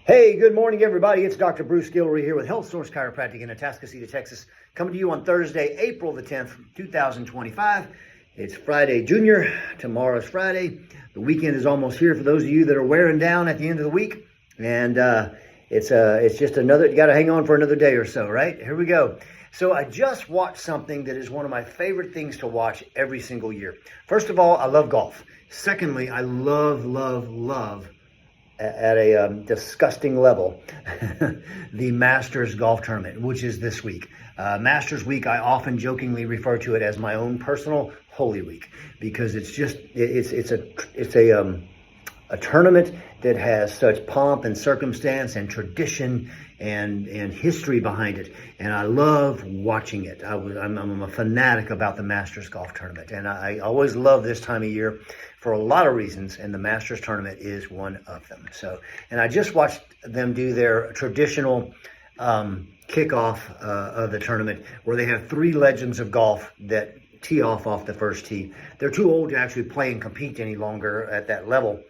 Hey, good morning, everybody. It's Dr. Bruce Gilroy here with Health Source Chiropractic in Atascocita, Texas, coming to you on Thursday, April the 10th, 2025. It's Friday, Junior. Tomorrow's Friday. The weekend is almost here for those of you that are wearing down at the end of the week. And it's just another, you got to hang on for another day or so, right? Here we go. So I just watched something that is one of my favorite things to watch every single year. First of all, I love golf. Secondly, I love at a disgusting level, the Masters Golf Tournament, which is this week. Masters Week, I often jokingly refer to it as my own personal Holy Week, because it's just, it's a tournament that has such pomp and circumstance and tradition and history behind it. And I love watching it. I'm a fanatic about the Masters Golf Tournament. And I always love this time of year for a lot of reasons, and the Masters Tournament is one of them. So, and I just watched them do their traditional kickoff of the tournament, where they have three legends of golf that tee off the first tee. They're too old to actually play and compete any longer at that level.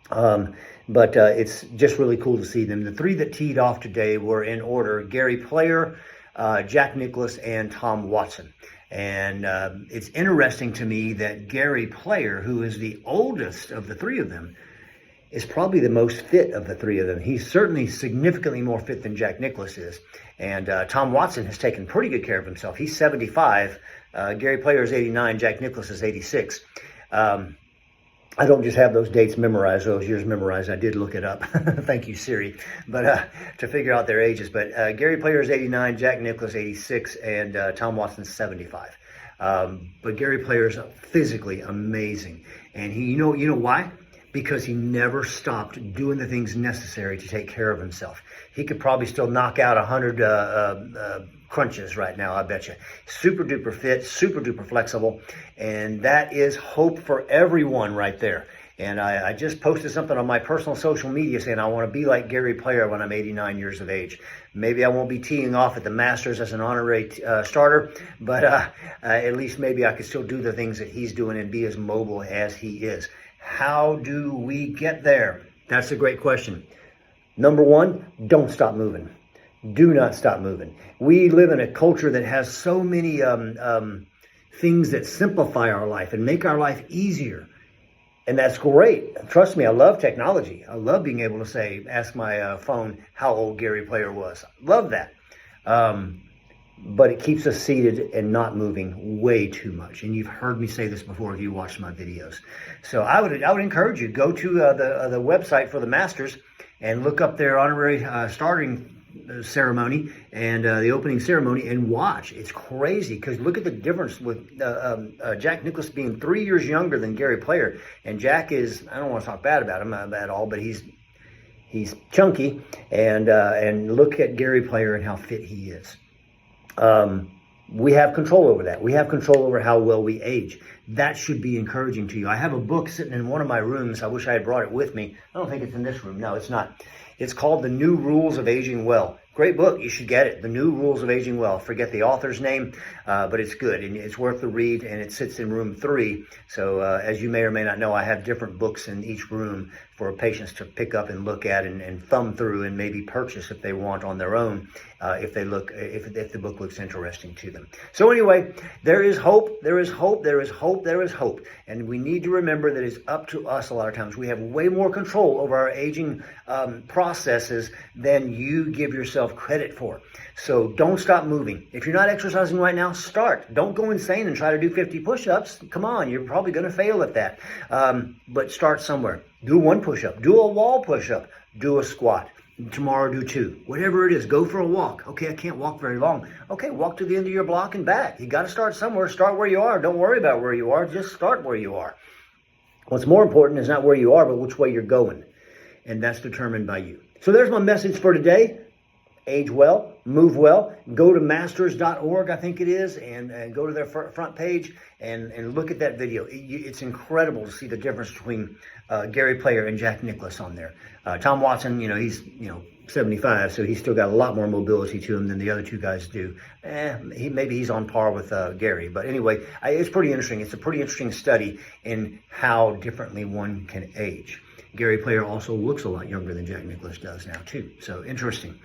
But it's just really cool to see them. The three that teed off today were in order: Gary Player, Jack Nicklaus, and Tom Watson. And it's interesting to me that Gary Player, who is the oldest of the three of them, is probably the most fit of the three of them. He's certainly significantly more fit than Jack Nicklaus is. And Tom Watson has taken pretty good care of himself. He's 75. Gary Player is 89. Jack Nicklaus is 86. I don't just have those dates memorized, those years memorized. I did look it up. Thank you, Siri. But to figure out their ages. But Gary Player is 89, Jack Nicklaus 86, and Tom Watson 75. But Gary Player is physically amazing, and he, you know why? Because he never stopped doing the things necessary to take care of himself. He could probably still knock out 100 crunches right now, I bet you. Super duper fit, super duper flexible, and that is hope for everyone right there. And I just posted something on my personal social media saying I want to be like Gary Player when I'm 89 years of age. Maybe I won't be teeing off at the Masters as an honorary starter, but at least maybe I could still do the things that he's doing and be as mobile as he is. How do we get there? That's a great question. Number one, don't stop moving. Do not stop moving. We live in a culture that has so many things that simplify our life and make our life easier. And that's great. Trust me, I love technology. I love being able to ask my phone how old Gary Player was. Love that. But it keeps us seated and not moving way too much. And you've heard me say this before if you watched my videos. So I would encourage you, go to the website for the Masters and look up their honorary starting ceremony and the opening ceremony and watch. It's crazy, because look at the difference with Jack Nicklaus being 3 years younger than Gary Player. And Jack is, I don't want to talk bad about him at all, but he's chunky. And look at Gary Player and how fit he is. We have control over that. We have control over how well we age. That should be encouraging to you. I have a book sitting in one of my rooms. I wish I had brought it with me. I don't think it's in this room. No, it's not. It's called The New Rules of Aging Well. Great book. You should get it. The New Rules of Aging Well. Forget the author's name, but it's good, and it's worth the read, and it sits in room 3. So as you may or may not know, I have different books in each room for patients to pick up and look at and thumb through and maybe purchase if they want on their own, if the book looks interesting to them. So anyway, there is hope, there is hope, there is hope, there is hope. And we need to remember that it's up to us a lot of times. We have way more control over our aging processes than you give yourself credit for. So don't stop moving. If you're not exercising right now, start. Don't go insane and try to do 50 push-ups. Come on, you're probably going to fail at that. But start somewhere. Do one push-up. Do a wall push-up. Do a squat. Tomorrow do 2. Whatever it is, go for a walk. Okay, I can't walk very long. Okay, walk to the end of your block and back. You got to start somewhere. Start where you are. Don't worry about where you are. Just start where you are. What's more important is not where you are, but which way you're going. And that's determined by you. So there's my message for today. Age well, move well. Go to masters.org, I think it is, and go to their front page and look at that video. It's incredible to see the difference between Gary Player and Jack Nicklaus on there. Tom Watson, he's 75, so he's still got a lot more mobility to him than the other two guys do. Maybe he's on par with Gary, but anyway, it's pretty interesting. It's a pretty interesting study in how differently one can age. Gary Player also looks a lot younger than Jack Nicklaus does now, too. So, interesting.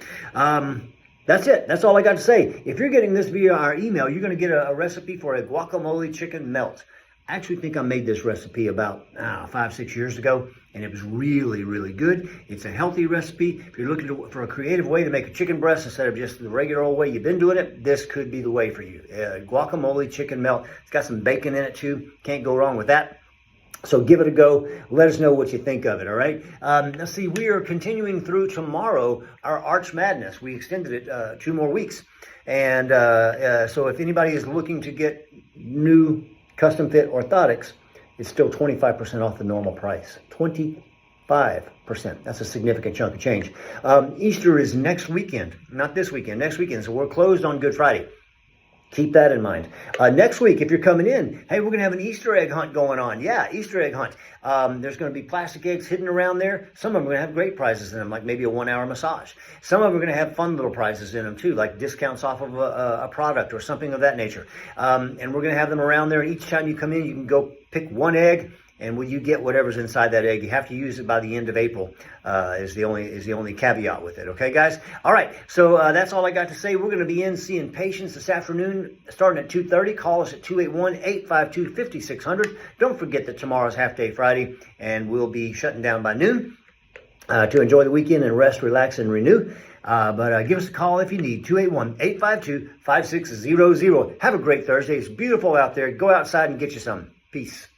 That's it. That's all I got to say. If you're getting this via our email, you're going to get a recipe for a guacamole chicken melt. I actually think I made this recipe about 5-6 years ago, and it was really, really good. It's a healthy recipe. If you're looking for a creative way to make a chicken breast instead of just the regular old way you've been doing it, this could be the way for you. Guacamole chicken melt. It's got some bacon in it, too. Can't go wrong with that. So give it a go. Let us know what you think of it, all right? Let's see, we are continuing through tomorrow our Arch Madness. We extended it 2 more weeks. And so if anybody is looking to get new custom fit orthotics, it's still 25% off the normal price. 25%. That's a significant chunk of change. Easter is next weekend, not this weekend, next weekend. So we're closed on Good Friday. Keep that in mind. Next week, if you're coming in, hey, we're going to have an Easter egg hunt going on. Yeah, Easter egg hunt. There's going to be plastic eggs hidden around there. Some of them are going to have great prizes in them, like maybe a 1-hour massage. Some of them are going to have fun little prizes in them, too, like discounts off of a product or something of that nature. And we're going to have them around there. And each time you come in, you can go pick one egg. And when you get whatever's inside that egg, you have to use it by the end of April. Is the only caveat with it. Okay, guys. All right. So that's all I got to say. We're going to be in seeing patients this afternoon, starting at 2:30. Call us at 281-852-5600. Don't forget that tomorrow's Half Day Friday, and we'll be shutting down by noon to enjoy the weekend and rest, relax, and renew. But give us a call if you need. 281-852-5600. Have a great Thursday. It's beautiful out there. Go outside and get you some. Peace.